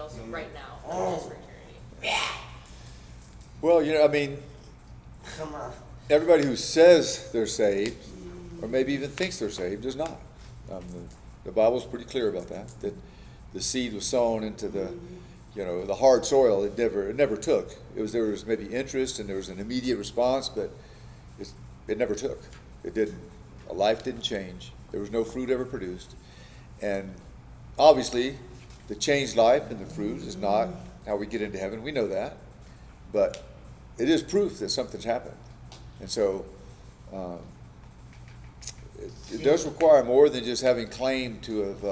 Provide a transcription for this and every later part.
also right now, but just for eternity. Well, I mean, Come on. everybody who says they're saved, or maybe even thinks they're saved, is not. The Bible's pretty clear about that the seed was sown into the hard soil. It never took. There was maybe interest and there was an immediate response, but it never took. It didn't. A life didn't change. There was no fruit ever produced. And obviously, the changed life and the fruit is not how we get into heaven. We know that. But it is proof that something's happened. And so it does require more than just having claim to have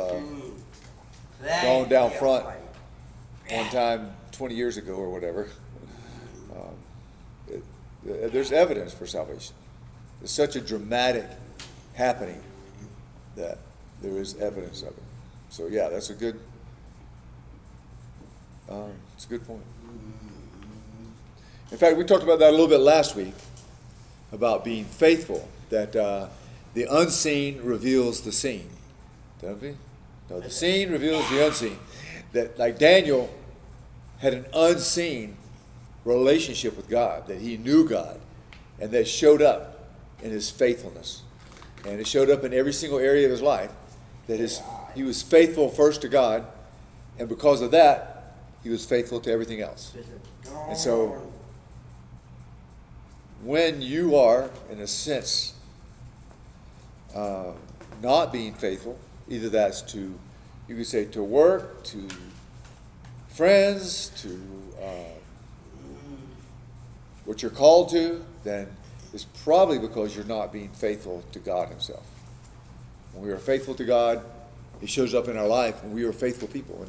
gone down front one time 20 years ago or whatever. There's evidence for salvation. It's such a dramatic happening that there is evidence of it. So yeah, that's it's a good point. In fact, we talked about that a little bit last week, about being faithful, that the unseen reveals the seen. Don't we? No, the seen reveals the unseen. That, like Daniel had an unseen relationship with God, that he knew God, and that showed up in his faithfulness. And it showed up in every single area of his life, that he was faithful first to God, and because of that, he was faithful to everything else. And so, when you are, in a sense, not being faithful, either that's you could say to work, to friends, to what you're called to, then it's probably because you're not being faithful to God himself. When we are faithful to God, he shows up in our life when we are faithful people.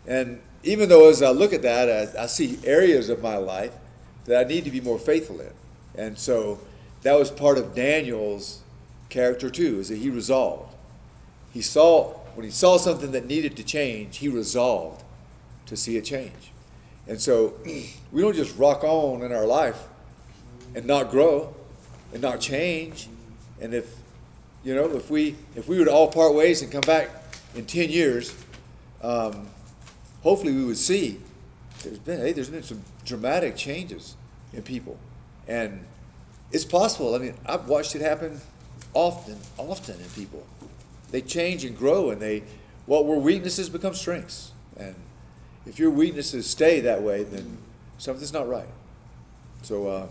And even though as I look at that, I see areas of my life that I need to be more faithful in. And so that was part of Daniel's character too, is that he resolved. When he saw something that needed to change, he resolved to see it change. And so we don't just rock on in our life and not grow and not change. And if we were to all part ways and come back in 10 years, hopefully we would see there's been some dramatic changes in people. And it's possible. I mean, I've watched it happen often in people. They change and grow, and what were weaknesses become strengths. And if your weaknesses stay that way, then something's not right. So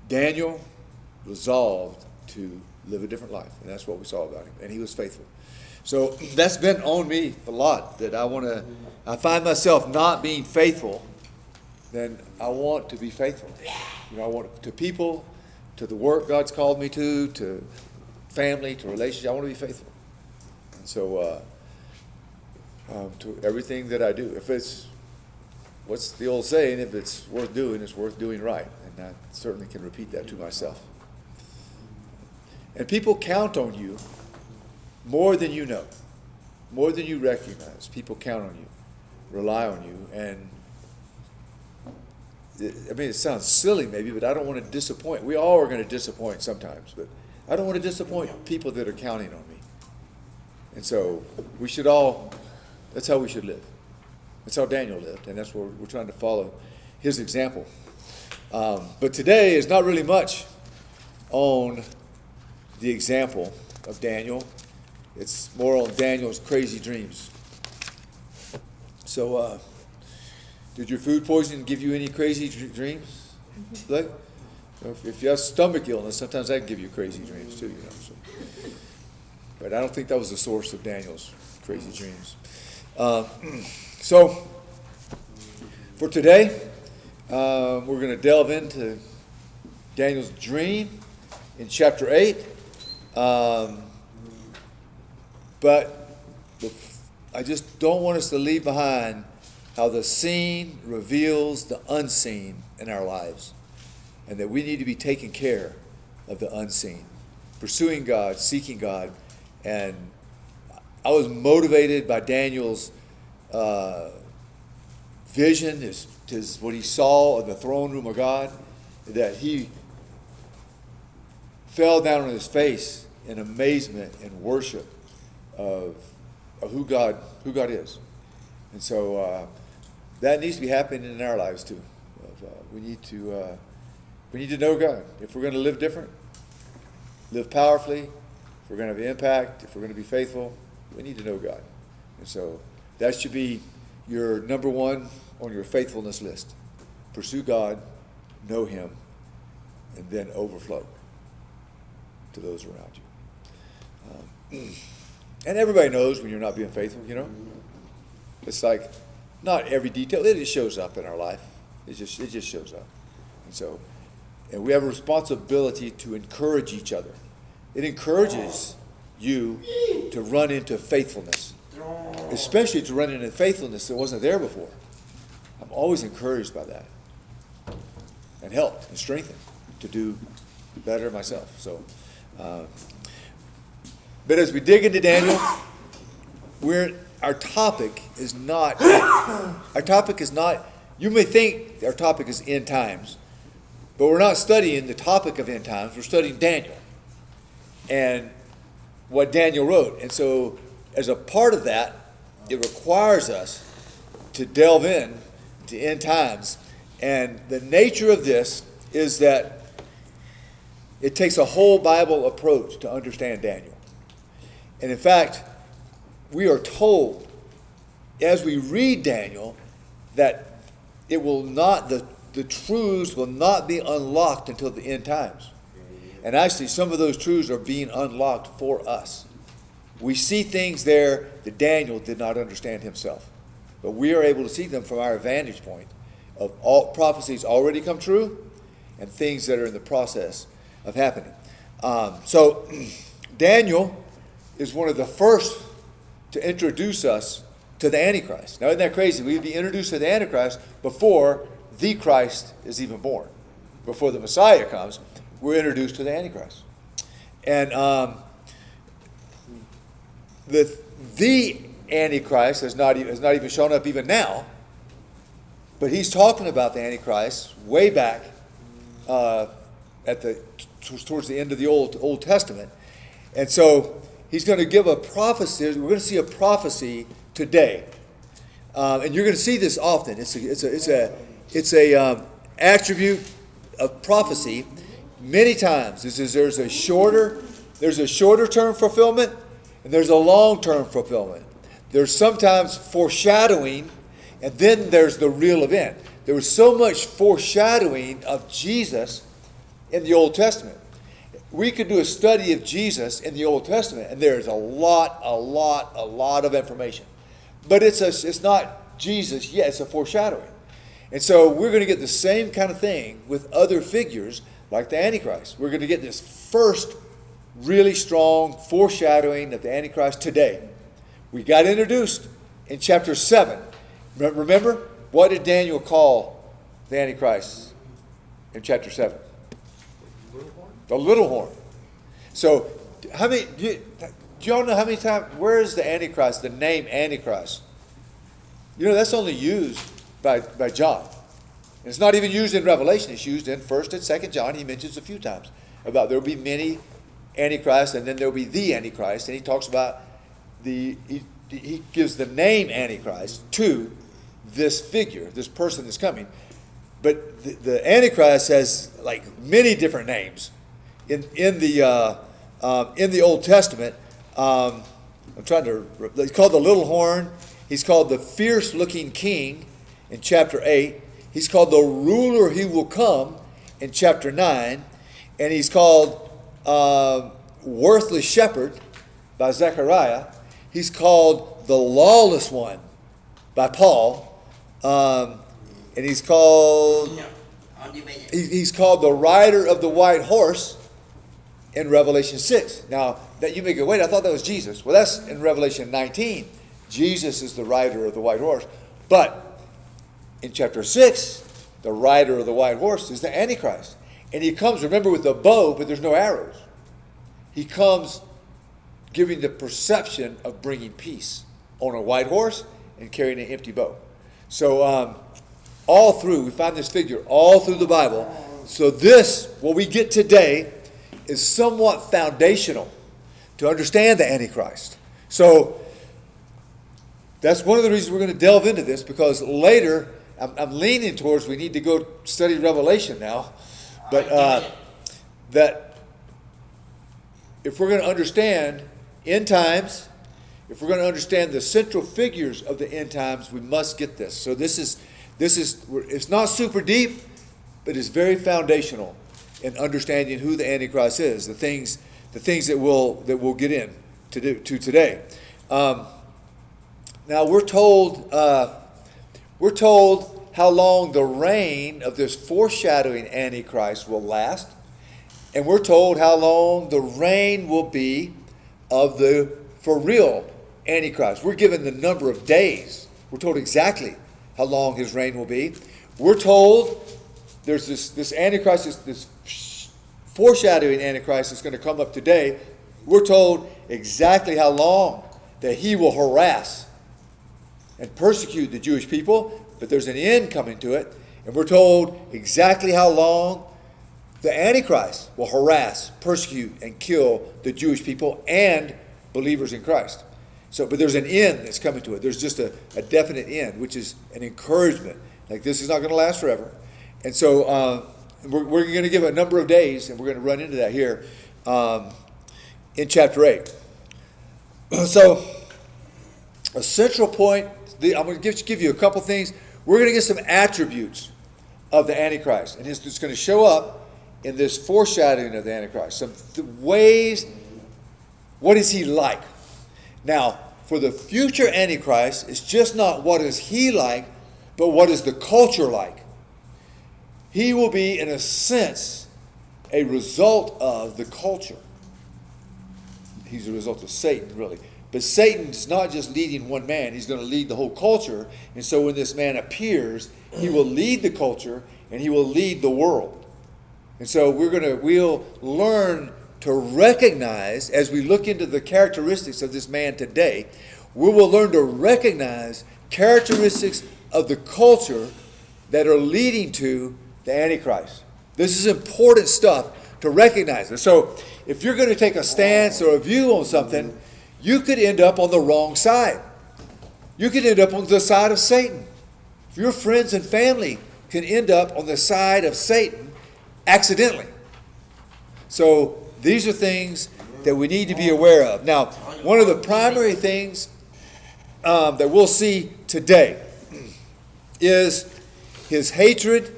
Daniel resolved to live a different life, and that's what we saw about him. And he was faithful. So that's been on me a lot, that I find myself not being faithful, then I want to be faithful. I want to people, to the work God's called me to family, to relationships. I want to be faithful. And so to everything that I do. What's the old saying? If it's worth doing, it's worth doing right. And I certainly can repeat that to myself. And people count on you more than you know, more than you recognize. People count on you, rely on you, and it sounds silly maybe, but I don't want to disappoint. We all are going to disappoint sometimes, but I don't want to disappoint people that are counting on me. And so that's how we should live. That's how Daniel lived, and that's what we're trying to follow his example. But today is not really much on the example of Daniel. It's more on Daniel's crazy dreams. So, did your food poisoning give you any crazy dreams? Like, if you have stomach illness, sometimes that can give you crazy dreams too. So. But I don't think that was the source of Daniel's crazy dreams. So, for today, we're going to delve into Daniel's dream in chapter 8. But I just don't want us to leave behind how the seen reveals the unseen in our lives, and that we need to be taking care of the unseen, pursuing God, seeking God. And I was motivated by Daniel's vision, his what he saw in the throne room of God, that he fell down on his face in amazement and worship of of who God is. And so that needs to be happening in our lives too. We need to know God. If we're going to live different, live powerfully, if we're going to have impact, if we're going to be faithful, we need to know God. And so that should be your number one on your faithfulness list. Pursue God, know Him, and then overflow to those around you. And everybody knows when you're not being faithful, you know. It's like not every detail. It just shows up in our life. It just shows up. And so, and we have a responsibility to encourage each other. It encourages you to run into faithfulness, especially to run into faithfulness that wasn't there before. I'm always encouraged by that, and helped and strengthened to do better myself. So, but as we dig into Daniel, our topic is not. You may think our topic is end times, but we're not studying the topic of end times. We're studying Daniel and what Daniel wrote. And so, as a part of that, it requires us to delve in to end times. And the nature of this is that it takes a whole Bible approach to understand Daniel. And in fact, we are told as we read Daniel that it will not, the truths will not be unlocked until the end times. And actually, some of those truths are being unlocked for us. We see things there that Daniel did not understand himself. But we are able to see them from our vantage point of all prophecies already come true and things that are in the process of happening. So Daniel is one of the first to introduce us to the Antichrist. Now, isn't that crazy? We would be introduced to the Antichrist before the Christ is even born. Before the Messiah comes, we're introduced to the Antichrist. And the Antichrist has not even shown up even now, but he's talking about the Antichrist way back towards the end of the Old Testament. And so he's going to give a prophecy. We're going to see a prophecy today, and you're going to see this often. It's a attribute of prophecy many times. There's a shorter term fulfillment, and there's a long term fulfillment. There's sometimes foreshadowing, and then there's the real event. There was so much foreshadowing of Jesus in the Old Testament. We could do a study of Jesus in the Old Testament, and there's a lot of information. But it's not Jesus yet, it's a foreshadowing. And so we're going to get the same kind of thing with other figures like the Antichrist. We're going to get this first really strong foreshadowing of the Antichrist today. We got introduced in chapter 7. Remember, what did Daniel call the Antichrist in chapter 7? The little horn. So, do you all know how many times, where is the Antichrist, the name Antichrist? You know, that's only used by John. It's not even used in Revelation. It's used in 1st and 2nd John. He mentions a few times about there will be many Antichrists, and then there will be the Antichrist. And he talks about he gives the name Antichrist to this figure, this person that's coming. But the Antichrist has like many different names in the Old Testament. He's called the little horn. He's called the fierce-looking king in chapter 8. He's called the ruler he will come in chapter 9. And he's called worthless shepherd by Zechariah. He's called the lawless one by Paul. And he's called the rider of the white horse in Revelation 6. Now, that you may go, wait, I thought that was Jesus. Well, that's in Revelation 19. Jesus is the rider of the white horse. But in chapter 6, the rider of the white horse is the Antichrist. And he comes, remember, with a bow, but there's no arrows. He comes giving the perception of bringing peace on a white horse and carrying an empty bow. So we find this figure all through the Bible. So what we get today is somewhat foundational to understand the Antichrist. So that's one of the reasons we're going to delve into this, because later I'm leaning towards we need to go study Revelation now. But that if we're going to understand end times, if we're going to understand the central figures of the end times, we must get this. So this is it's not super deep, but it's very foundational in understanding who the Antichrist is. The things that we'll get in to today. Now we're told how long the reign of this foreshadowing Antichrist will last, and we're told how long the reign will be of the for real Antichrist. We're given the number of days. We're told exactly how long his reign will be. We're told there's this Antichrist, this foreshadowing Antichrist that's going to come up today. We're told exactly how long that he will harass and persecute the Jewish people, but there's an end coming to it. And we're told exactly how long the Antichrist will harass, persecute, and kill the Jewish people and believers in Christ. But there's an end that's coming to it. There's just a definite end, which is an encouragement. Like, this is not going to last forever. And so we're going to give a number of days, and we're going to run into that here in chapter 8. So a central point, I'm going to give you a couple things. We're going to get some attributes of the Antichrist. And it's going to show up in this foreshadowing of the Antichrist. Some ways, what is he like? Now, for the future Antichrist, it's just not what is he like, but what is the culture like. He will be, in a sense, a result of the culture. He's a result of Satan, really. But Satan's not just leading one man. He's going to lead the whole culture. And so when this man appears, he will lead the culture and he will lead the world. And so we'll learn to recognize, as we look into the characteristics of this man today, we will learn to recognize characteristics of the culture that are leading to the Antichrist. This is important stuff to recognize. And so if you're going to take a stance or a view on something, you could end up on the wrong side. You could end up on the side of Satan. Your friends and family can end up on the side of Satan accidentally. So these are things that we need to be aware of. Now, one of the primary things that we'll see today is his hatred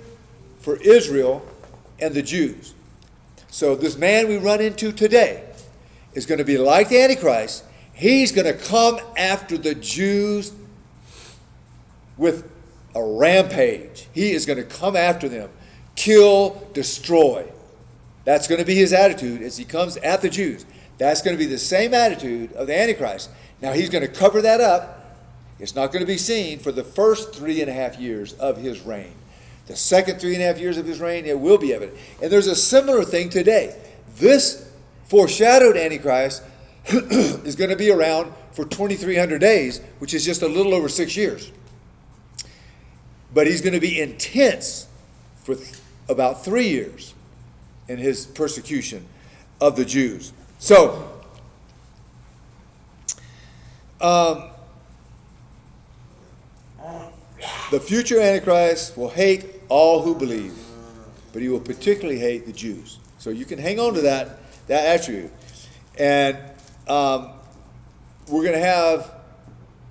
for Israel and the Jews. So this man we run into today is going to be like the Antichrist. He's going to come after the Jews with a rampage. He is going to come after them, kill, destroy. That's going to be his attitude as he comes at the Jews. That's going to be the same attitude of the Antichrist. Now he's going to cover that up. It's not going to be seen for the first 3.5 years of his reign. The second 3.5 years of his reign, it will be evident. And there's a similar thing today. This foreshadowed Antichrist is going to be around for 2,300 days, which is just a little over 6 years. But he's going to be intense for about 3 years in his persecution of the Jews. So, the future Antichrist will hate all who believe, but he will particularly hate the Jews. So you can hang on to that attribute. And we're going to have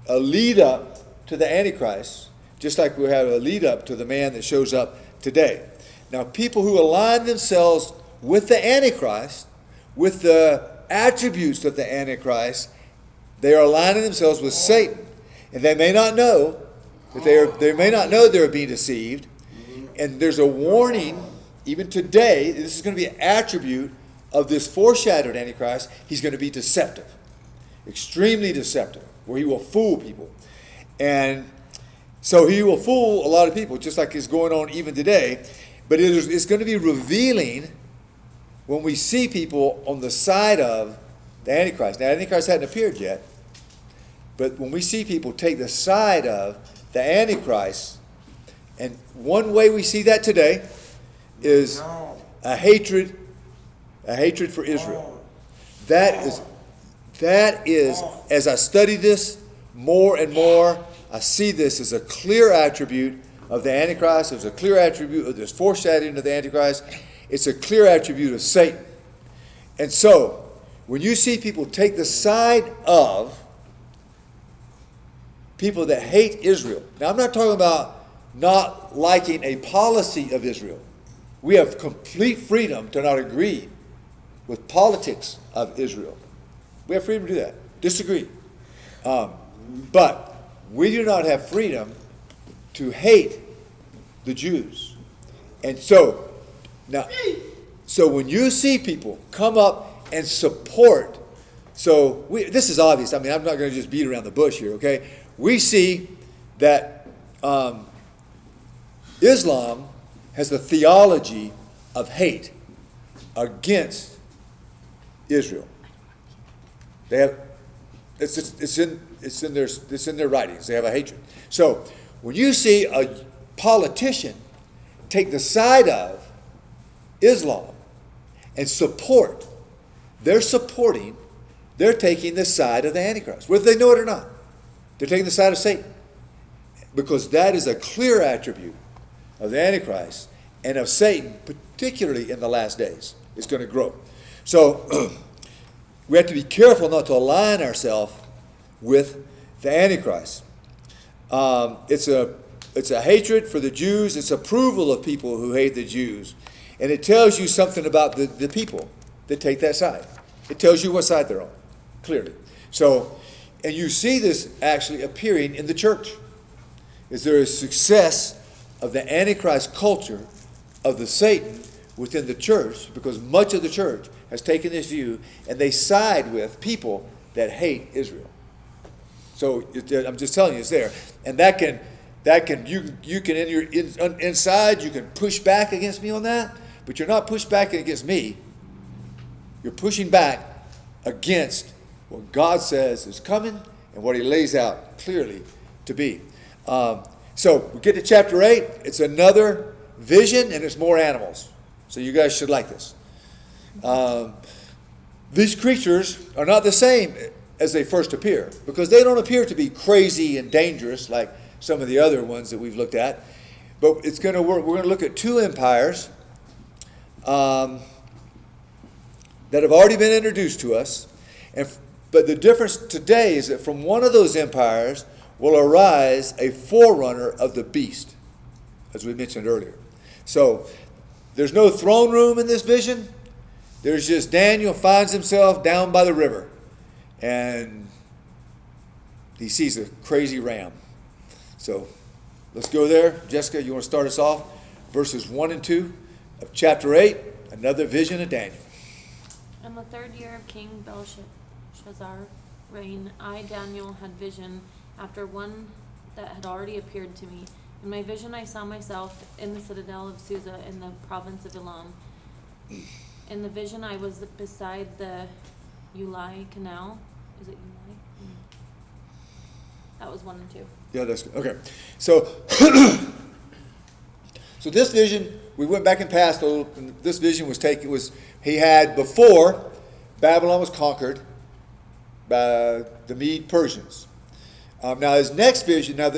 a lead up to the Antichrist, just like we have a lead up to the man that shows up today. Now, people who align themselves with the Antichrist, with the attributes of the Antichrist, they are aligning themselves with Satan. And they may not know that they're being deceived. And there's a warning, even today, this is going to be an attribute of this foreshadowed Antichrist. He's going to be deceptive, extremely deceptive, where he will fool people. And so he will fool a lot of people, just like is going on even today. But it's going to be revealing when we see people on the side of the Antichrist. Now, Antichrist hadn't appeared yet, but when we see people take the side of the Antichrist, and one way we see that today is a hatred for Israel. That is, as I study this, more and more, I see this as a clear attribute of the Antichrist. It's a clear attribute of this foreshadowing of the Antichrist. It's a clear attribute of Satan. And so, when you see people take the side of people that hate Israel. Now, I'm not talking about not liking a policy of Israel. We have complete freedom to not agree with politics of Israel. We have freedom to do that. Disagree. But we do not have freedom to hate the Jews. And so, now, so when you see people come up and support, this is obvious. I mean, I'm not going to just beat around the bush here, okay? We see that Islam has the theology of hate against Israel. They have it's in their writings. They have a hatred. So when you see a politician take the side of Islam and support, they're taking the side of the Antichrist, whether they know it or not. They're taking the side of Satan, because that is a clear attribute of the Antichrist and of Satan, particularly in the last days. It's going to grow. So we have to be careful not to align ourselves with the Antichrist. It's a hatred for the Jews. It's approval of people who hate the Jews. And it tells you something about the people that take that side. It tells you what side they're on, clearly. So, and you see this actually appearing in the church. Is there a success of the Antichrist culture of the Satan within the church, because much of the church has taken this view and they side with people that hate Israel. So I'm just telling you, it's there. And you can in your inside, you can push back against me on that, but you're not pushing back against me. You're pushing back against what God says is coming and what he lays out clearly to be. So we get to chapter 8. It's another vision, and it's more animals. So you guys should like this. These creatures are not the same as they first appear, because they don't appear to be crazy and dangerous like some of the other ones that we've looked at. But it's going to work. We're going to look at two empires that have already been introduced to us. But the difference today is that from one of those empires will arise a forerunner of the beast, as we mentioned earlier. So there's no throne room in this vision. There's just Daniel finds himself down by the river, and he sees a crazy ram. So let's go there. Jessica, you want to start us off? Verses 1 and 2 of chapter 8, another vision of Daniel. In the 3rd year of King Belshazzar's reign, I, Daniel, had vision after one that had already appeared to me. In my vision I saw myself in the citadel of Susa in the province of Elam. In the vision I was beside the Ulai Canal. Is it Ulai? That was 1 and 2. Yeah, that's good. Okay. So, so this vision, we went back and passed a little. This vision he had before Babylon was conquered by the Medo-Persians. Now his next vision, in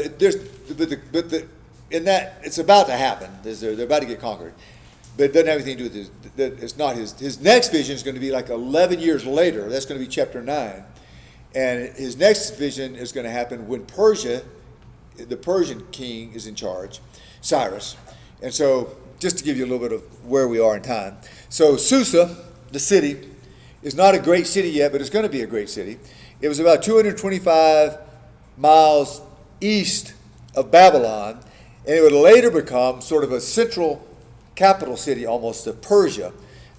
that it's about to happen. They're about to get conquered, but it doesn't have anything to do with this. It's not his next vision is going to be like 11 years later. That's going to be chapter 9, and his next vision is going to happen when the Persian king is in charge, Cyrus. And so, just to give you a little bit of where we are in time. So Susa, the city, is not a great city yet, but it's going to be a great city. It was about 225 miles east of Babylon, and it would later become sort of a central capital city almost of Persia,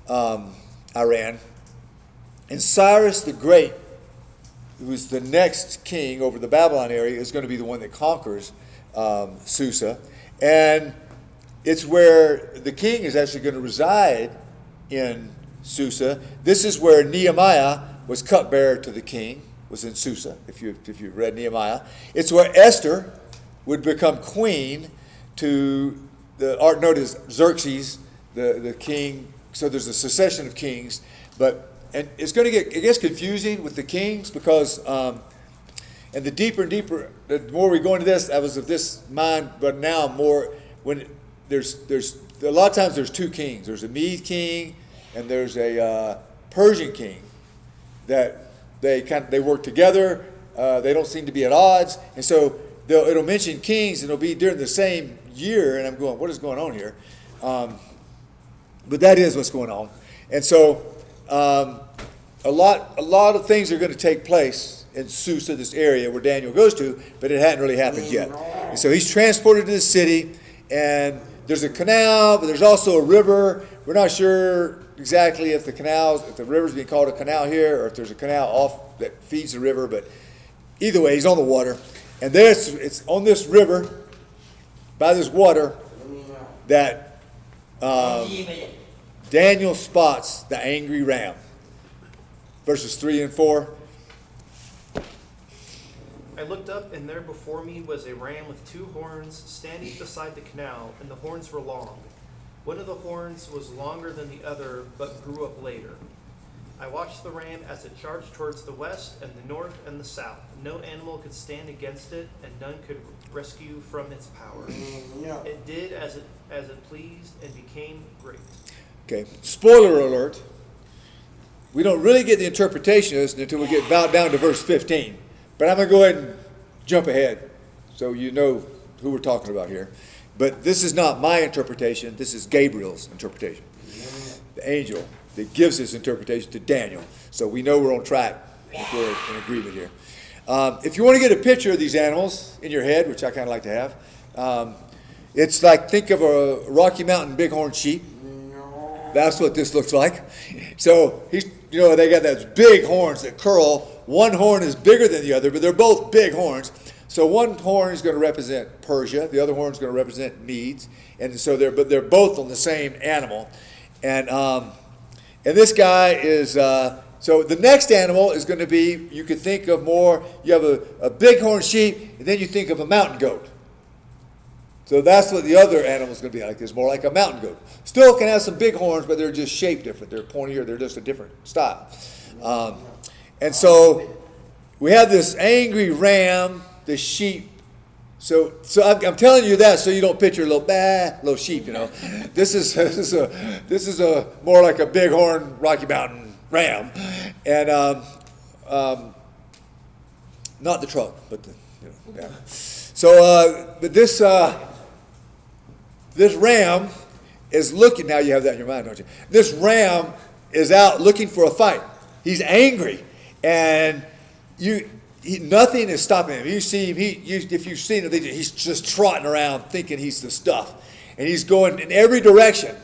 Iran. And Cyrus the Great, who is the next king over the Babylon area, is going to be the one that conquers Susa. And it's where the king is actually going to reside in Susa. This is where Nehemiah was cupbearer to the king, was in Susa, if you've read Nehemiah. It's where Esther would become queen to notice Xerxes, the king. So there's a succession of kings, and it's going to get, it gets confusing with the kings, because And the deeper and deeper, the more we go into this, I was of this mind, but now more when there's a lot of times there's two kings. There's a Mede king and there's a Persian king that they work together. They don't seem to be at odds, and so it'll mention kings, and it'll be during the same year. And I'm going, what is going on here? But that is what's going on, and so a lot of things are going to take place in Susa, this area where Daniel goes to, but it hadn't really happened yet. And so he's transported to the city, and there's a canal, but there's also a river. We're not sure exactly if the river's being called a canal here, or if there's a canal off that feeds the river, but either way, he's on the water. And it's on this river, by this water, that Daniel spots the angry ram. Verses 3 and 4. I looked up, and there before me was a ram with 2 horns standing beside the canal, and the horns were long. One of the horns was longer than the other, but grew up later. I watched the ram as it charged towards the west and the north and the south. No animal could stand against it, and none could rescue from its power. It did as it pleased and became great. Okay, spoiler alert. We don't really get the interpretation of this until we get about down to verse 15. But I'm going to go ahead and jump ahead so you know who we're talking about here. But this is not my interpretation. This is Gabriel's interpretation. The angel that gives this interpretation to Daniel. So we know we're on track if we're in agreement here. If you want to get a picture of these animals in your head, which I kind of like to have, it's like, think of a Rocky Mountain bighorn sheep. That's what this looks like. So they got those big horns that curl. One horn is bigger than the other, but they're both big horns. So one horn is going to represent Persia, the other horn is going to represent Medes, and so they're both on the same animal. And this guy is so the next animal is going to be, you could think of more. You have a bighorn sheep, and then you think of a mountain goat. So that's what the other animal is going to be like. It's more like a mountain goat. Still can have some big horns, but they're just shaped different. They're pointier. They're just a different style. And so we have this angry ram, the sheep. So I'm telling you that so you don't picture a little sheep. This is a more like a bighorn Rocky Mountain ram, and not the trunk, but yeah. So but this ram is looking. Now you have that in your mind, don't you? This ram is out looking for a fight. He's angry, and nothing is stopping him. You see him. If you've seen him, he's just trotting around thinking he's the stuff, and he's going in every direction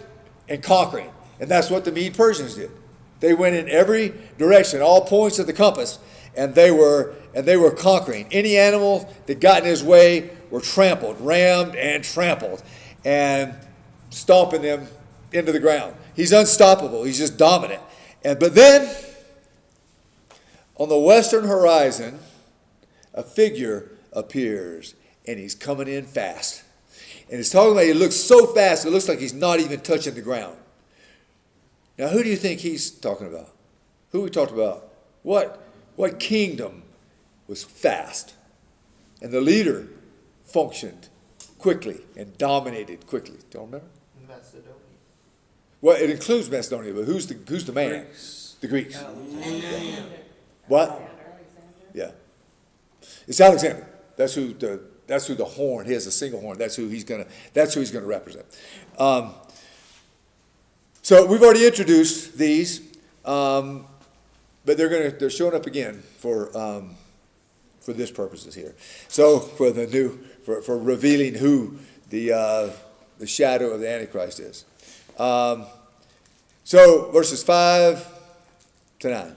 and conquering. And that's what the Medo-Persians did. They went in every direction, all points of the compass, and they were conquering. Any animal that got in his way were trampled, rammed, and trampled, and stomping them into the ground. He's unstoppable. He's just dominant. But then, on the western horizon, a figure appears, and he's coming in fast. And he's talking about, he looks so fast, it looks like he's not even touching the ground. Now, who do you think he's talking about? Who we talked about? What kingdom was fast? And the leader functioned quickly and dominated quickly. Don't remember? Macedonia. Well, it includes Macedonia, but who's the man? Greeks. The Greeks. Yeah. What? Yeah. It's Alexander. That's who the horn. He has a single horn. That's who he's gonna represent. So we've already introduced these, but they're showing up again for this purposes here. So for revealing who the shadow of the Antichrist is. So verses 5 to 9.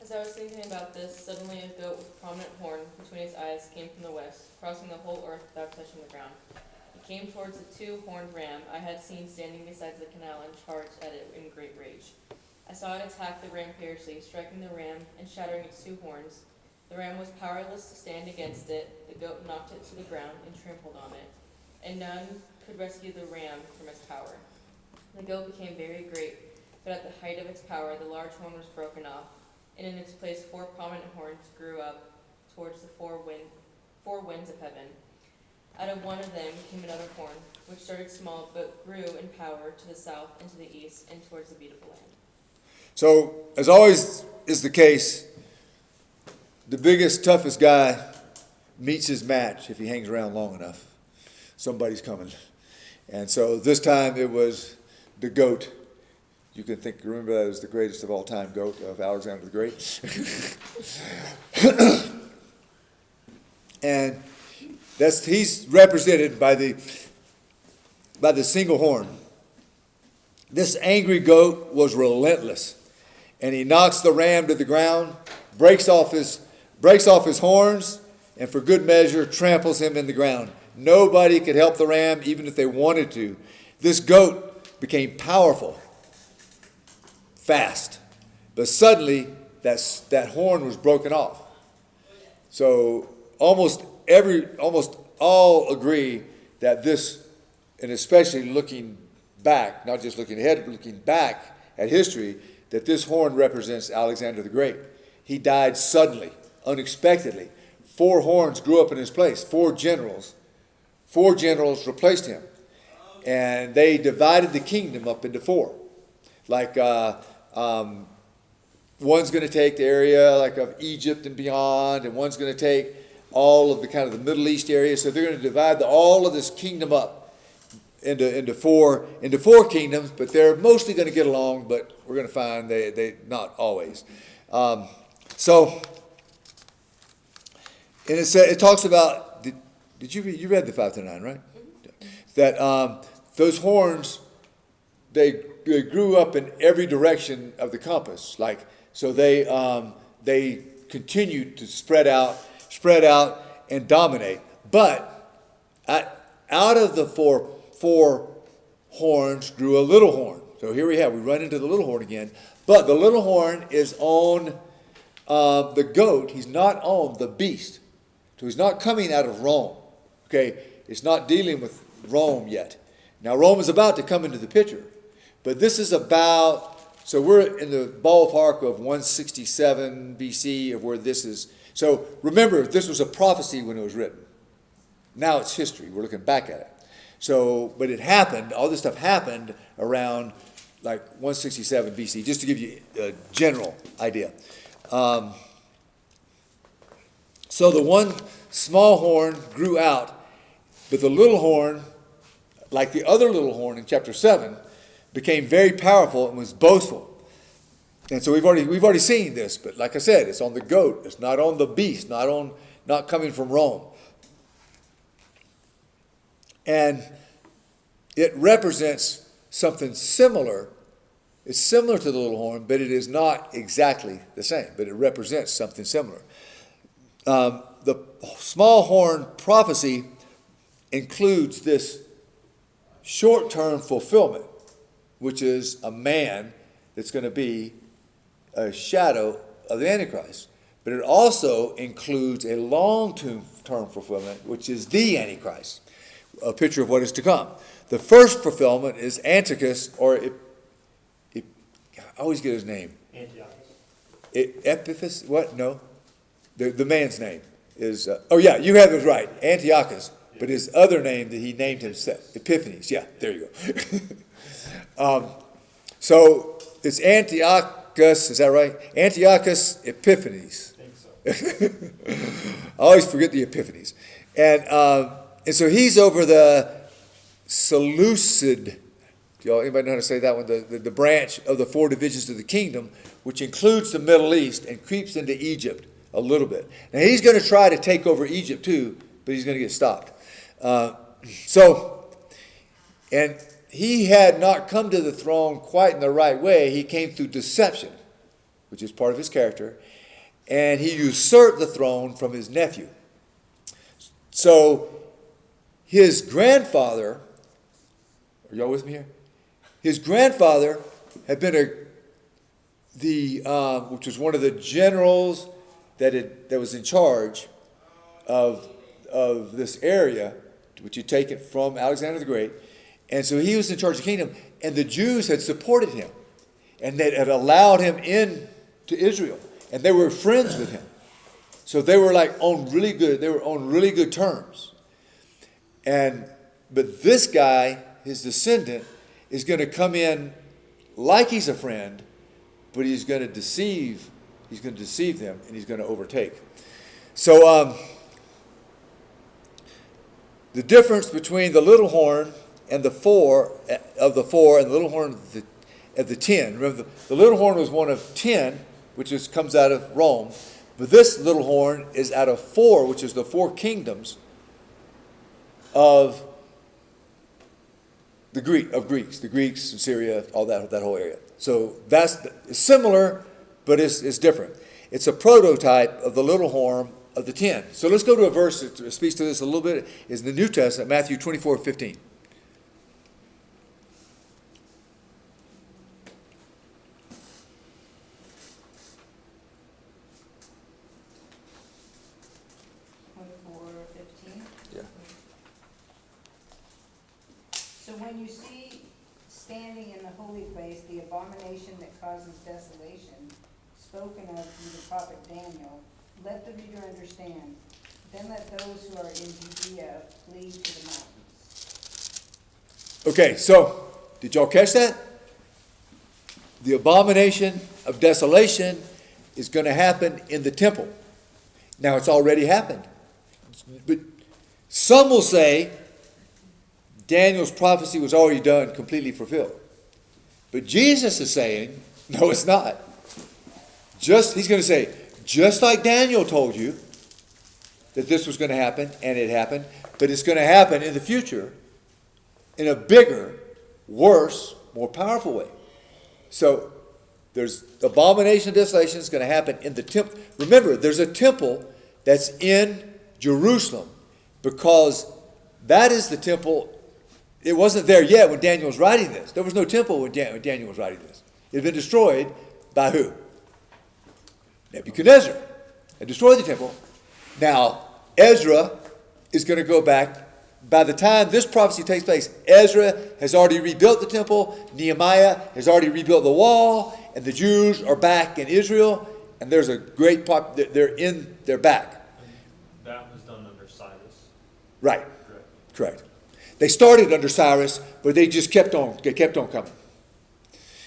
As I was thinking about this, suddenly a goat with a prominent horn between his eyes came from the west, crossing the whole earth without touching the ground. It came towards the 2-horned ram I had seen standing beside the canal and charged at it in great rage. I saw it attack the ram fiercely, striking the ram and shattering its 2 horns. The ram was powerless to stand against it. The goat knocked it to the ground and trampled on it, and none could rescue the ram from its power. The goat became very great, but at the height of its power, the large horn was broken off, and in its place 4 prominent horns grew up towards the four winds of heaven. Out of one of them came another horn, which started small but grew in power to the south and to the east and towards the beautiful land. So, as always is the case, the biggest, toughest guy meets his match if he hangs around long enough. Somebody's coming. And so this time it was the goat. You can remember that as the greatest of all time goat of Alexander the Great. And he's represented by the single horn. This angry goat was relentless, and he knocks the ram to the ground, breaks off his horns, and for good measure tramples him in the ground. Nobody could help the ram, even if they wanted to. This goat became powerful, fast, but suddenly that horn was broken off. So almost all agree that this, and especially looking back, not just looking ahead, but looking back at history, that this horn represents Alexander the Great. He died suddenly, unexpectedly. 4 horns grew up in his place. 4 generals replaced him. And they divided the kingdom up into 4. Like one's going to take the area like of Egypt and beyond, and one's going to take all of the kind of the Middle East area. So they're going to divide all of this kingdom up into four kingdoms, but they're mostly going to get along, but we're going to find they not always. And it talks about, did you read the 5 to 9, right? That those horns, they grew up in every direction of the compass, so they continued to spread out and dominate. But out of the four horns grew a little horn. So here we run into the little horn again. But the little horn is on the goat. He's not on the beast. So he's not coming out of Rome. Okay, it's not dealing with Rome yet. Now Rome is about to come into the picture. But this is so we're in the ballpark of 167 BC of where this is. So remember, this was a prophecy when it was written. Now it's history. We're looking back at it. So, but it happened, all this stuff happened around like 167 BC, just to give you a general idea. So the one small horn grew out, but the little horn, like the other little horn in chapter 7, became very powerful and was boastful. And so we've already seen this, but like I said, it's on the goat. It's not on the beast, not coming from Rome. And it represents something similar. It's similar to the little horn, but it is not exactly the same, but it represents something similar. The small horn prophecy includes this short-term fulfillment, which is a man that's going to be a shadow of the Antichrist. But it also includes a long-term fulfillment, which is the Antichrist, a picture of what is to come. The first fulfillment is Antichrist, or I always get his name. Antiochus. Epiphas? What? No. The man's name is, you have it right, Antiochus. Yeah. But his other name that he named himself, Epiphanes. Yeah, there you go. So it's Antiochus, is that right? Antiochus Epiphanes. I think so. I always forget the Epiphanes. And so he's over the Seleucid, anybody know how to say that one? The branch of the 4 divisions of the kingdom, which includes the Middle East and creeps into Egypt a little bit. Now he's going to try to take over Egypt too, but he's going to get stopped. And he had not come to the throne quite in the right way. He came through deception, which is part of his character, and he usurped the throne from his nephew. So his grandfather, are y'all with me here? His grandfather had been which was one of the generals that was in charge of this area, which had taken from Alexander the Great. And so he was in charge of the kingdom, and the Jews had supported him, and they had allowed him in to Israel. and they were friends with him. So they were like on really good terms. But this guy, his descendant, is going to come in like he's a friend, but he's going to deceive them, and he's going to overtake. So the difference between the little horn and the four, and the little horn of the 10. Remember, the little horn was one of 10, which comes out of Rome. But this little horn is out of 4, which is the 4 kingdoms of the Greeks, and Syria, all that whole area. So it's similar, but it's different. It's a prototype of the little horn of the 10. So let's go to a verse that speaks to this a little bit. Is in the New Testament, Matthew 24:15. Yeah. So when you see standing in the holy place the abomination that causes desolation, spoken of through the prophet Daniel, let the reader understand. Then let those who are in Judea flee to the mountains. Okay, so did y'all catch that? The abomination of desolation is going to happen in the temple. Now, it's already happened. But some will say Daniel's prophecy was already done, completely fulfilled. But Jesus is saying, no, it's not. He's going to say, just like Daniel told you that this was going to happen, and it happened, but it's going to happen in the future in a bigger, worse, more powerful way. So there's abomination of desolation is going to happen in the temple. Remember, there's a temple that's in Jerusalem, because that is the temple. It wasn't there yet when Daniel was writing this. There was no temple when Daniel was writing this. It had been destroyed by who? Nebuchadnezzar. Had destroyed the temple. Now, Ezra is going to go back. By the time this prophecy takes place, Ezra has already rebuilt the temple. Nehemiah has already rebuilt the wall. And the Jews are back in Israel. And there's a great they're back. That was done under Cyrus. Right. Correct. They started under Cyrus, but they just kept on coming.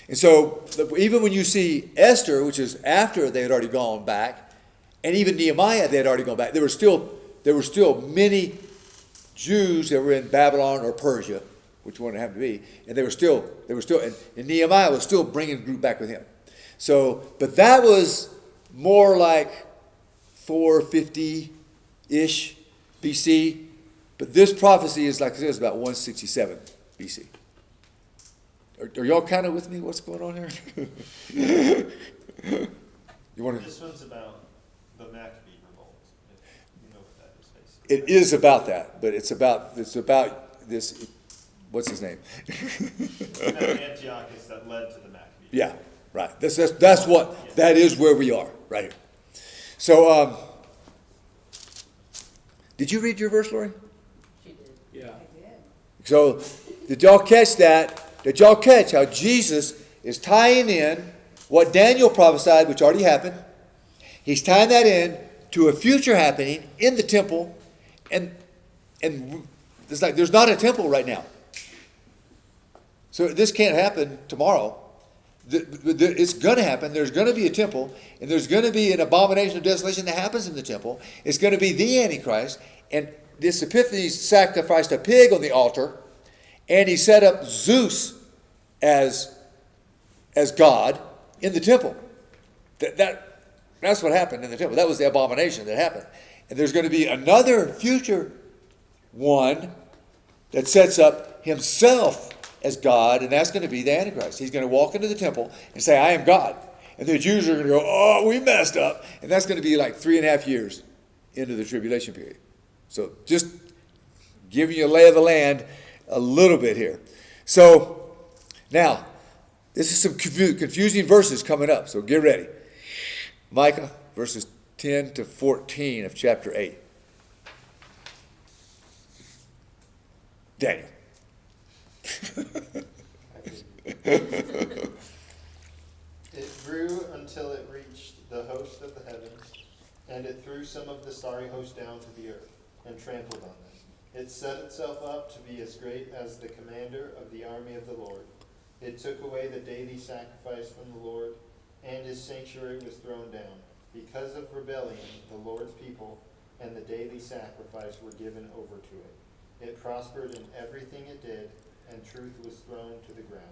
And so even when you see Esther, which is after they had already gone back, and even Nehemiah, they had already gone back, there were still many Jews that were in Babylon or Persia, which one it happened to be, and they were still, and Nehemiah was still bringing the group back with him. So, but that was more like 450-ish BC, but this prophecy is, like I said, is about 167 BC. Are y'all kind of with me? What's going on here? You want to? This one's about the Maccabee revolt. If you know what that is, basically. It is about that, but it's about this. What's his name? Antiochus that led to the Maccabee. Yeah, right. That is where we are right here. So, did you read your verse, Lori? She did. Yeah. I did. So, did y'all catch that? Did y'all catch how Jesus is tying in what Daniel prophesied, which already happened? He's tying that in to a future happening in the temple, and it's like there's not a temple right now. So this can't happen tomorrow. It's going to happen. There's going to be a temple, and there's going to be an abomination of desolation that happens in the temple. It's going to be the Antichrist, and this Epiphanes sacrificed a pig on the altar, and he set up Zeus as God in the temple. That's what happened in the temple. That was the abomination that happened. And there's going to be another future one that sets up himself as God, and that's going to be the Antichrist. He's going to walk into the temple and say, I am God. And the Jews are going to go, oh, we messed up. And that's going to be like 3.5 years into the tribulation period. So just giving you a lay of the land a little bit here. So now, this is some confusing verses coming up, so get ready. Micah, verses 10 to 14 of chapter 8. Daniel. It grew until it reached the host of the heavens, and it threw some of the starry host down to the earth, and trampled on them. It set itself up to be as great as the commander of the army of the Lord. It took away the daily sacrifice from the Lord, and his sanctuary was thrown down. Because of rebellion, the Lord's people and the daily sacrifice were given over to it. It prospered in everything it did, and truth was thrown to the ground.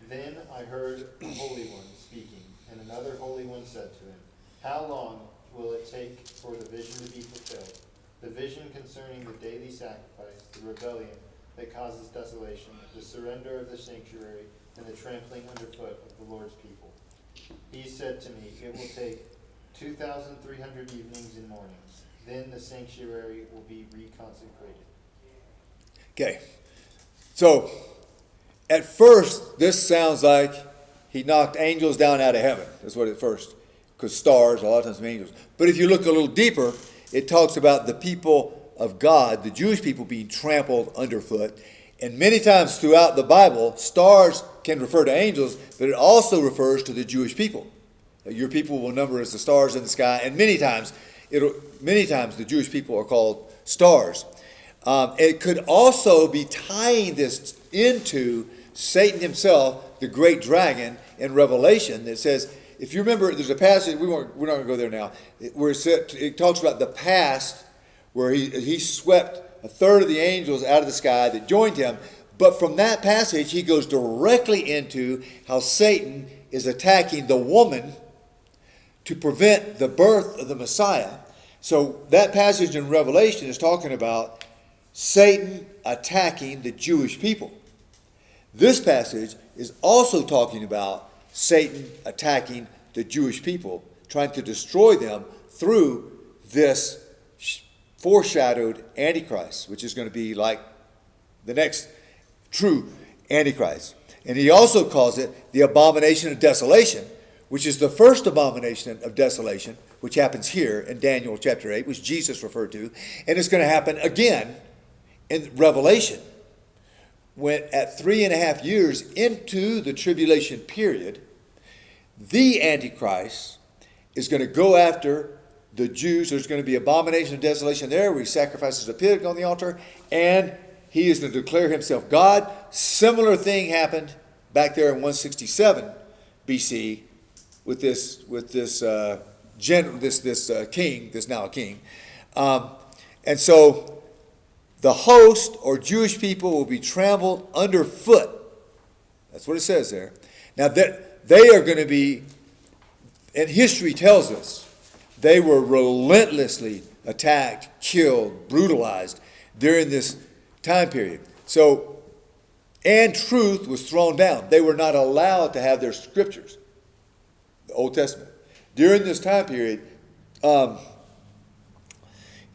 Then I heard a Holy One speaking, and another Holy One said to him, How long will it take for the vision to be fulfilled? The vision concerning the daily sacrifice, the rebellion that causes desolation, the surrender of the sanctuary, and the trampling underfoot of the Lord's people. He said to me, It will take 2,300 evenings and mornings. Then the sanctuary will be reconsecrated. Okay. So, at first, this sounds like he knocked angels down out of heaven. That's what at first. Because stars, a lot of times, mean angels. But if you look a little deeper, it talks about the people of God, the Jewish people, being trampled underfoot. And many times throughout the Bible, stars can refer to angels, but it also refers to the Jewish people. Your people will number as the stars in the sky. And many times the Jewish people are called stars. It could also be tying this into Satan himself, the great dragon, in Revelation that says, if you remember, there's a passage, we're not going to go there now, where it talks about the past, where he swept a third of the angels out of the sky that joined him. But from that passage, he goes directly into how Satan is attacking the woman to prevent the birth of the Messiah. So that passage in Revelation is talking about Satan attacking the Jewish people. This passage is also talking about Satan attacking the Jewish people, trying to destroy them through this foreshadowed Antichrist, which is going to be like the next true Antichrist. And he also calls it the abomination of desolation, which is the first abomination of desolation, which happens here in Daniel chapter 8, which Jesus referred to. And it's going to happen again in Revelation, when at 3.5 years into the tribulation period, the Antichrist is going to go after the Jews. There's going to be abomination of desolation there, where he sacrifices a pig on the altar, and he is to declare himself God. Similar thing happened back there in 167 BC with this king, this now a king. And so the host or Jewish people will be trampled underfoot. That's what it says there. Now that they are going to be, and history tells us, they were relentlessly attacked, killed, brutalized during this time period. So, and truth was thrown down. They were not allowed to have their scriptures, the Old Testament. During this time period,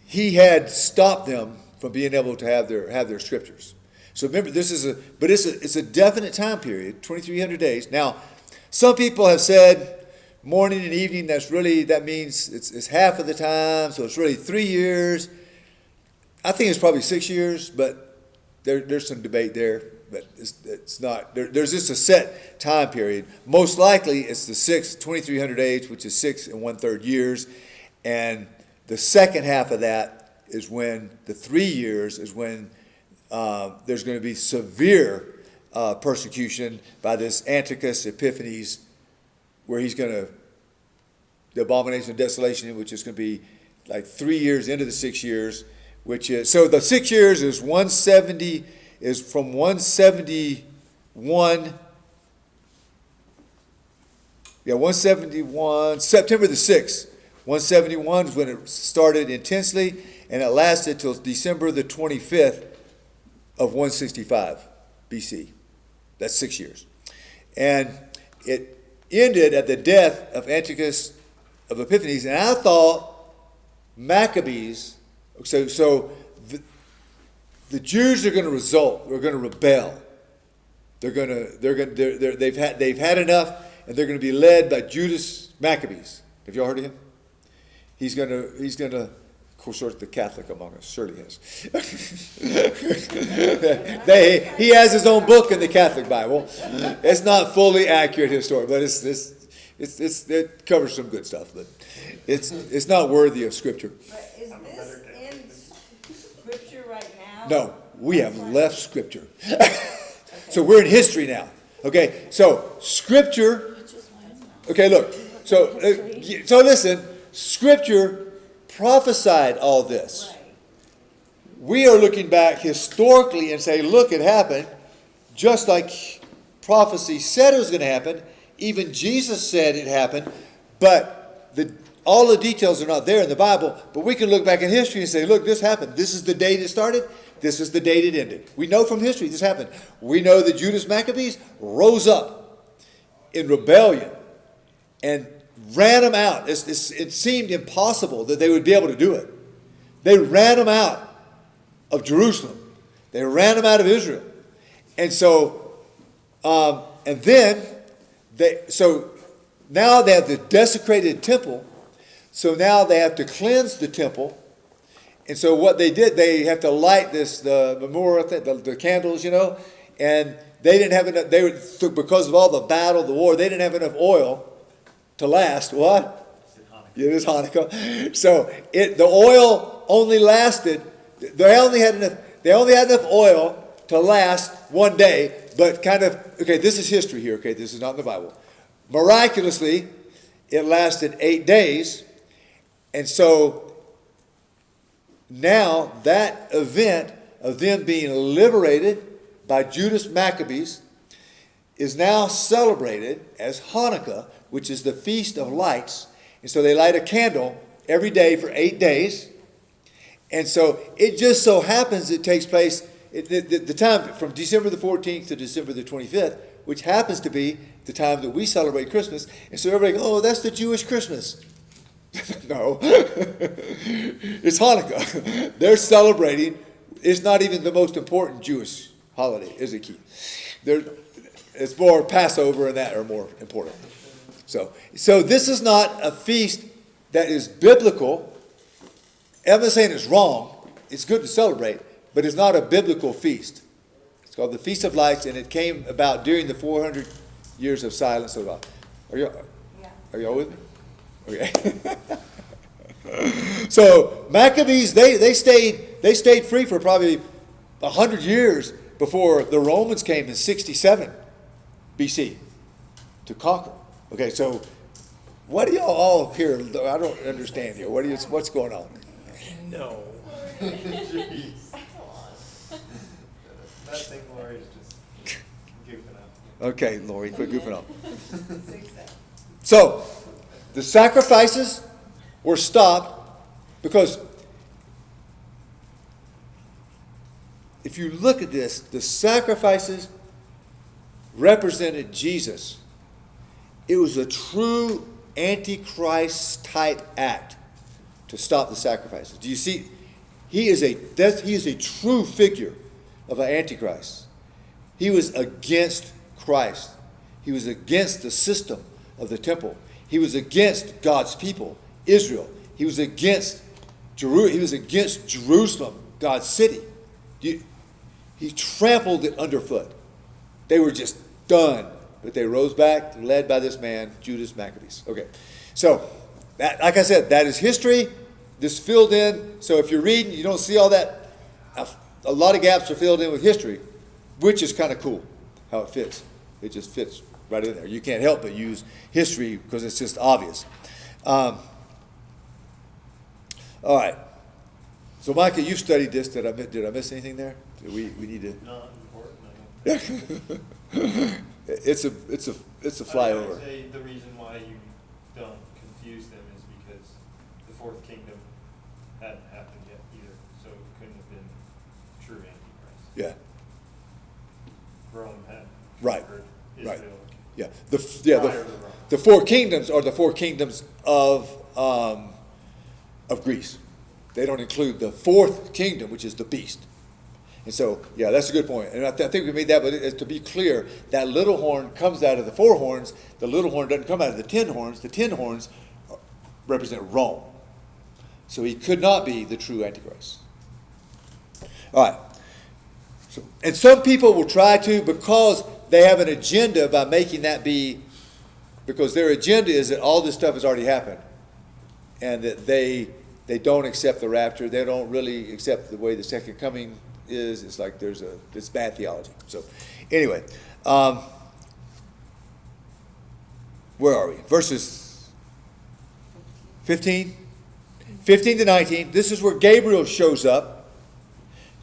he had stopped them from being able to have their scriptures. So remember, it's a definite time period, 2,300 days. Now, some people have said morning and evening, that means it's half of the time, so it's really 3 years. I think it's probably 6 years, but there's some debate there. But it's not. There's just a set time period. Most likely, it's the 2,300 days, which is 6 1/3 years, and the second half of that is when the 3 years is when there's going to be severe persecution by this Antichrist Epiphanes, where he's going to, the abomination of desolation, which is going to be like 3 years into the 6 years, which is, so the 6 years is 170, is from 171, September the 6th. 171 is when it started intensely, and it lasted till December the 25th of 165 BC. That's 6 years. And it ended at the death of Antichrist of Epiphanes. And I thought Maccabees, so the Jews are going to rebel. They've had enough, and they're going to be led by Judas Maccabees. Have y'all heard of him? He's going to, of course, the Catholic among us surely has. He has his own book in the Catholic Bible. It's not fully accurate history, but it covers some good stuff, but it's not worthy of Scripture. But is I'm a this better guy. in scripture right now? No, we have left Scripture. So we're in history now. Okay, so Scripture. Okay, look. So listen. Scripture prophesied all this. Right. We are looking back historically and say, look, it happened, just like prophecy said it was going to happen. Even Jesus said it happened, but all the details are not there in the Bible. But we can look back in history and say, look, this happened. This is the date it started. This is the date it ended. We know from history this happened. We know that Judas Maccabees rose up in rebellion and ran them out. It seemed impossible that they would be able to do it. They ran them out of Jerusalem. They ran them out of Israel. And so, so now they have the desecrated temple. So now they have to cleanse the temple. And so what they did, they have to light the menorah, the candles, and they didn't have enough, because of all the battle, the war, they didn't have enough oil to last. What? It is Hanukkah. So the oil only lasted, they only had enough oil to last one day, but okay, this is history here, okay, this is not in the Bible. Miraculously, it lasted 8 days, and so now that event of them being liberated by Judas Maccabees is now celebrated as Hanukkah, which is the Feast of Lights. And so they light a candle every day for 8 days. And so it just so happens it takes place the time from December the 14th to December the 25th, which happens to be the time that we celebrate Christmas. And so everybody goes, oh, that's the Jewish Christmas. No, it's Hanukkah. They're celebrating. It's not even the most important Jewish holiday, is it, Keith? It's more Passover and that are more important. So this is not a feast that is biblical. I'm not saying it's wrong. It's good to celebrate, but it's not a biblical feast. It's called the Feast of Lights, and it came about during the 400 years of silence. Are y'all with me? Okay. So Maccabees, they stayed free for probably 100 years before the Romans came in 67 BC to conquer. Okay, so what do y'all all here? I don't understand here. What's going on? No. Jeez. That thing Lori's just goofing up. Okay, Lori, quit goofing off. So the sacrifices were stopped because if you look at this, the sacrifices represented Jesus. It was a true Antichrist type act to stop the sacrifices. Do you see? He is a true figure of an Antichrist. He was against Christ. He was against the system of the temple. He was against God's people, Israel. He was against Jerusalem, God's city. He trampled it underfoot. They were just done. But they rose back, led by this man, Judas Maccabees. Okay, so, like I said, that is history. This filled in. So if you're reading, you don't see all that. A lot of gaps are filled in with history, which is kind of cool, how it fits. It just fits right in there. You can't help but use history because it's just obvious. All right. So, Micah, you've studied this. Did I miss anything there? We need to. Not important. No. It's a flyover. I would say the reason why you don't confuse them is because the fourth kingdom hadn't happened yet either, so it couldn't have been true Antichrist. Yeah. Rome had Right. conquered Right. Israel. Yeah. Prior to Rome. The four kingdoms are the four kingdoms of Greece. They don't include the fourth kingdom, which is the beast. And so, yeah, that's a good point. And I think we made that, but to be clear, that little horn comes out of the four horns. The little horn doesn't come out of the 10 horns. The 10 horns represent Rome. So he could not be the true Antichrist. All right. And some people will try to, because they have an agenda by making that be because their agenda is that all this stuff has already happened, and that they don't accept the rapture. They don't really accept the way the second coming is. It's like it's bad theology. So anyway, where are we? Verses 15 to 19. This is where Gabriel shows up.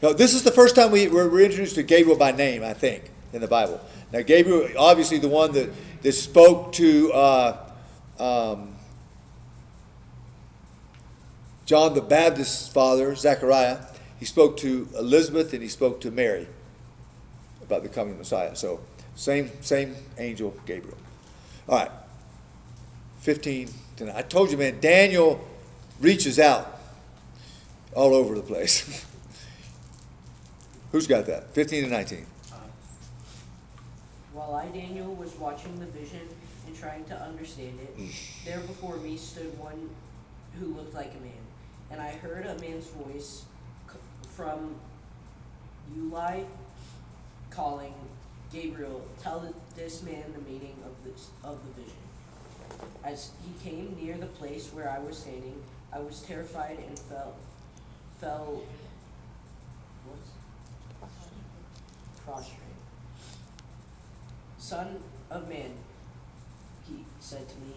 Now, this is the first time we're introduced to Gabriel by name, I think, in the Bible. Now, Gabriel, obviously the one that spoke to John the Baptist's father, Zechariah. He spoke to Elizabeth and he spoke to Mary about the coming Messiah. So, same angel, Gabriel. All right. 15 to 9. I told you, man, Daniel reaches out all over the place. Who's got that? 15 to 19. While I, Daniel, was watching the vision and trying to understand it, there before me stood one who looked like a man. And I heard a man's voice from Uli calling, Gabriel, tell this man the meaning of the vision. As he came near the place where I was standing, I was terrified and fell prostrate. Son of man, he said to me,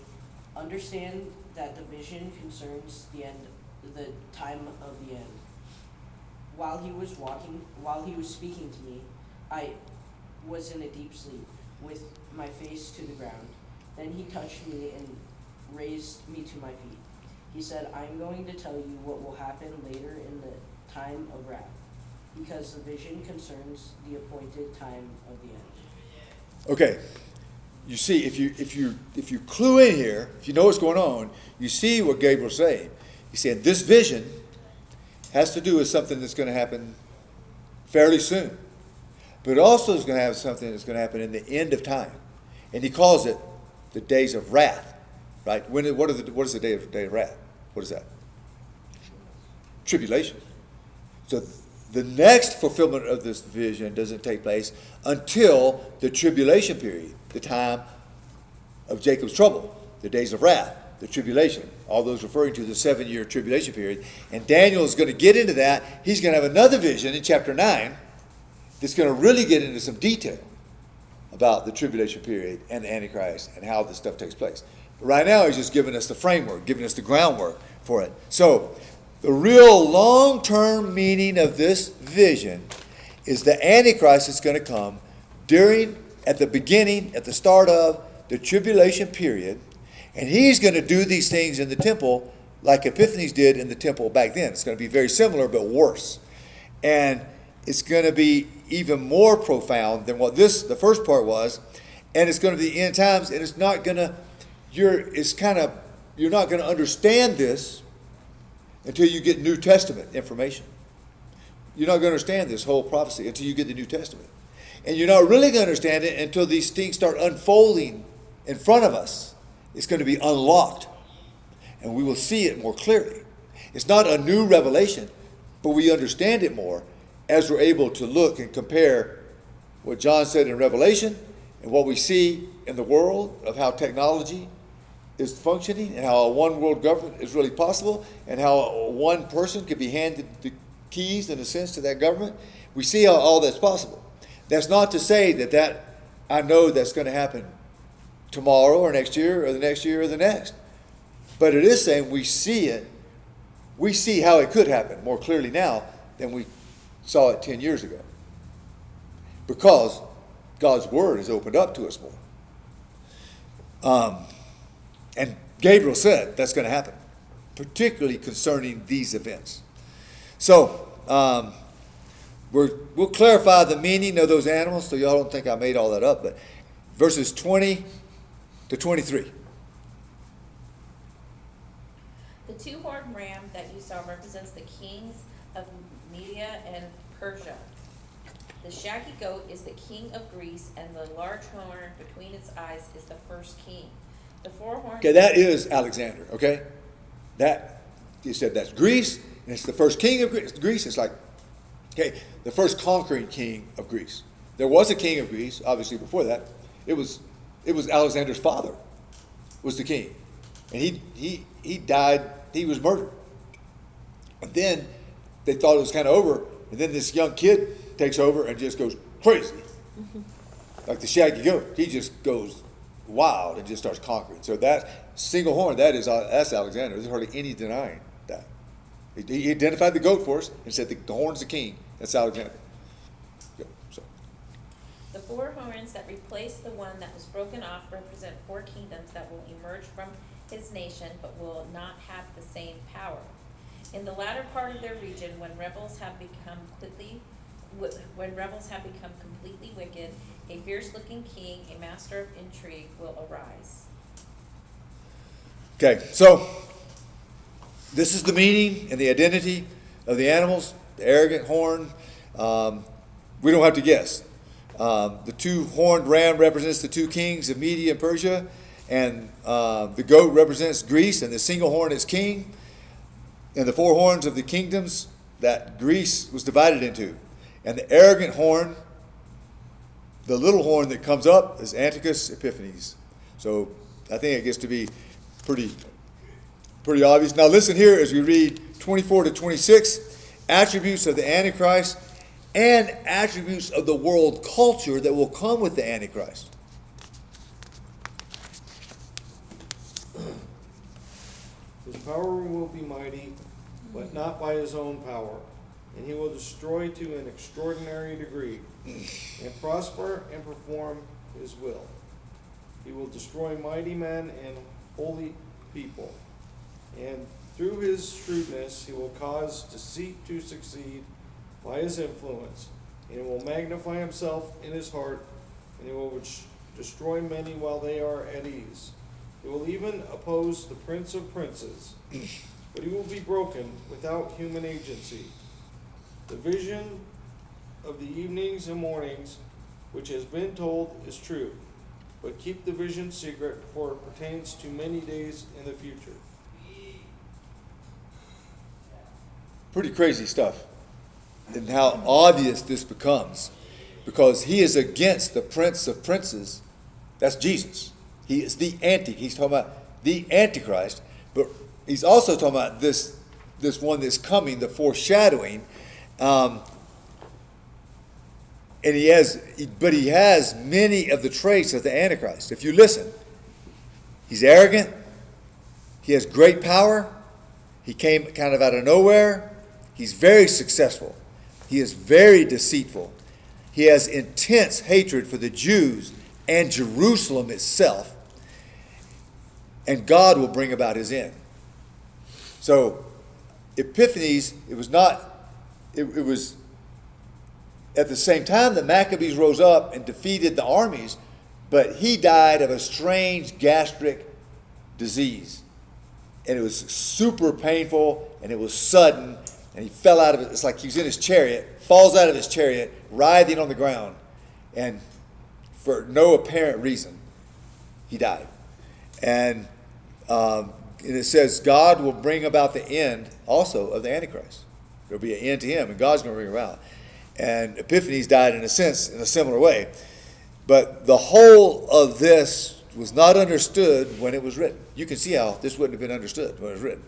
understand that the vision concerns the time of the end. While he was speaking to me, I was in a deep sleep, with my face to the ground. Then he touched me and raised me to my feet. He said, I'm going to tell you what will happen later in the time of wrath, because the vision concerns the appointed time of the end. Okay. You see, if you clue in here, if you know what's going on, you see what Gabriel's saying. He's saying this vision has to do with something that's going to happen fairly soon. But it also is going to have something that's going to happen in the end of time. And he calls it the days of wrath. Right? What is the day of wrath? What is that? Tribulation. So the next fulfillment of this vision doesn't take place until the tribulation period, the time of Jacob's trouble, the days of wrath, the tribulation, all those referring to the 7-year tribulation period. And Daniel is going to get into that. He's going to have another vision in chapter 9 that's going to really get into some detail about the tribulation period and the Antichrist and how this stuff takes place. But right now, he's just giving us the framework, giving us the groundwork for it. So, the real long-term meaning of this vision is the Antichrist is going to come at the beginning, at the start of the tribulation period, and he's going to do these things in the temple like Epiphanes did in the temple back then. It's going to be very similar, but worse. And it's going to be even more profound than what the first part was, and it's going to be the end times, and it's not going to, you're not going to understand this until you get New Testament information. You're not going to understand this whole prophecy until you get the New Testament. And you're not really going to understand it until these things start unfolding in front of us. It's going to be unlocked, and we will see it more clearly. It's not a new revelation, but we understand it more as we're able to look and compare what John said in Revelation and what we see in the world of how technology is functioning and how a one world government is really possible and how one person could be handed the keys, in a sense, to that government. We see how all that's possible. That's not to say that I know that's going to happen tomorrow or next year or the next year or the next. But it is saying we see it. We see how it could happen more clearly now than we saw it 10 years ago. Because God's word is opened up to us more. And Gabriel said that's going to happen, particularly concerning these events. So, we'll clarify the meaning of those animals so y'all don't think I made all that up. But verses 20 to 23. The two-horned ram that you saw represents the kings of Media and Persia. The shaggy goat is the king of Greece, and the large horn between its eyes is the first king. The four horns. Okay, that is Alexander, okay? You said that's Greece, and it's the first king of Greece. It's like, okay, the first conquering king of Greece. There was a king of Greece, obviously, before that. It was Alexander's father was the king. And he died, he was murdered. And then they thought it was kind of over. And then this young kid takes over and just goes crazy. Like the shaggy goat. He just goes wild and just starts conquering. So that single horn, that's Alexander. There's hardly any denying that. He identified the goat for us and said the horn's the king. That's Alexander. So. The 4 horns that replace the one that was broken off represent 4 kingdoms that will emerge from his nation, but will not have the same power. In the latter part of their region, when rebels have become completely wicked, a fierce-looking king, a master of intrigue, will arise. Okay, so this is the meaning and the identity of the animals, the arrogant horn. We don't have to guess. The 2-horned ram represents the 2 kings of Media and Persia, and the goat represents Greece, and the single horn is king. And the 4 horns of the kingdoms that Greece was divided into. And the arrogant horn, the little horn that comes up, is Antichrist Epiphanes. So I think it gets to be pretty obvious. Now listen here as we read 24 to 26, attributes of the Antichrist and attributes of the world culture that will come with the Antichrist. His power will be mighty, but not by his own power, and he will destroy to an extraordinary degree, and prosper and perform his will. He will destroy mighty men and holy people, and through his shrewdness he will cause deceit to succeed by his influence, and he will magnify himself in his heart, and he will destroy many while they are at ease. He will even oppose the Prince of Princes, but he will be broken without human agency. The vision of the evenings and mornings, which has been told, is true, but keep the vision secret, for it pertains to many days in the future. Pretty crazy stuff. And how obvious this becomes. Because he is against the Prince of Princes. That's Jesus. He is he's talking about the Antichrist, but he's also talking about this one that's coming, the foreshadowing. And he has many of the traits of the Antichrist. If you listen, he's arrogant. He has great power. He came kind of out of nowhere. He's very successful. He is very deceitful. He has intense hatred for the Jews and Jerusalem itself. And God will bring about his end. So, Epiphanes, it was at the same time that Maccabees rose up and defeated the armies, but he died of a strange gastric disease. And it was super painful, and it was sudden, and he fell out of it. It's like he was in his chariot, falls out of his chariot, writhing on the ground, and for no apparent reason, he died. And it says God will bring about the end also of the Antichrist. There'll be an end to him, and God's going to bring him about. And Epiphanes died in a sense, in a similar way. But the whole of this was not understood when it was written. You can see how this wouldn't have been understood when it was written.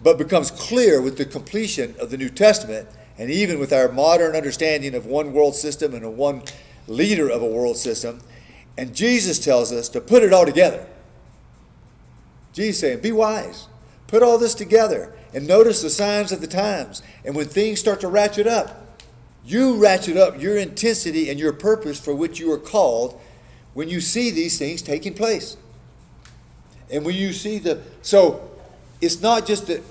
But becomes clear with the completion of the New Testament, and even with our modern understanding of one world system and a one leader of a world system. And Jesus tells us to put it all together. Jesus saying, be wise. Put all this together and notice the signs of the times. And when things start to ratchet up, you ratchet up your intensity and your purpose for which you are called when you see these things taking place. And when you see so it's not just that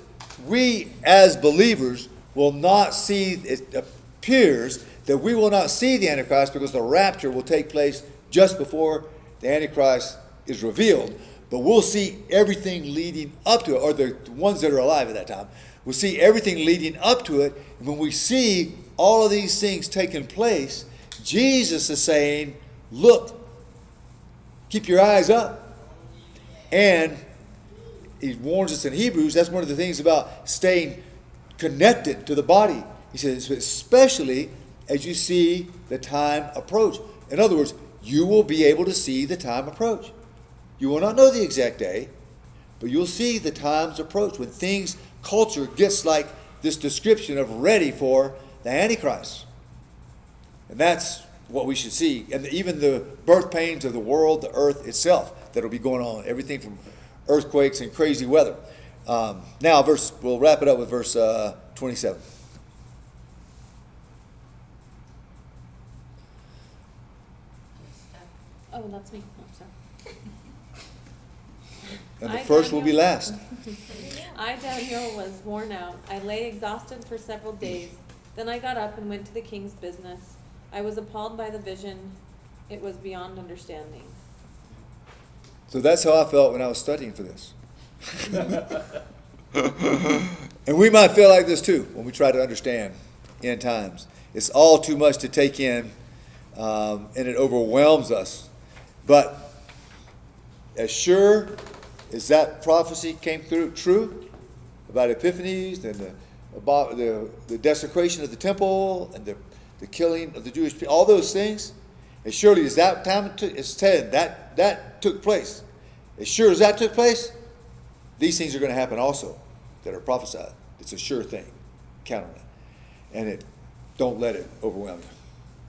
we as believers will not see, it appears that we will not see the Antichrist because the rapture will take place just before the Antichrist is revealed. But we'll see everything leading up to it, or the ones that are alive at that time. We'll see everything leading up to it. And when we see all of these things taking place, Jesus is saying, look, keep your eyes up. And he warns us in Hebrews, that's one of the things about staying connected to the body. He says, especially as you see the time approach. In other words, you will be able to see the time approach. You will not know the exact day, but you'll see the times approach when things, culture gets like this description of ready for the Antichrist. And that's what we should see. And even the birth pains of the world, the earth itself, that'll be going on. Everything from earthquakes and crazy weather. Now, we'll wrap it up with verse 27. Oh, that's me. Oh, sorry. And the I, first will be Daniel- last. I, Daniel, was worn out. I lay exhausted for several days. Then I got up and went to the king's business. I was appalled by the vision. It was beyond understanding. So that's how I felt when I was studying for this. And we might feel like this too when we try to understand end times. It's all too much to take in, and it overwhelms us. But as sure as that prophecy came through true about Epiphanes and the desecration of the temple and the killing of the Jewish people, all those things, as surely as that time it's said that took place, as sure as that took place, these things are going to happen also that are prophesied. It's a sure thing. Count on it. And don't let it overwhelm you.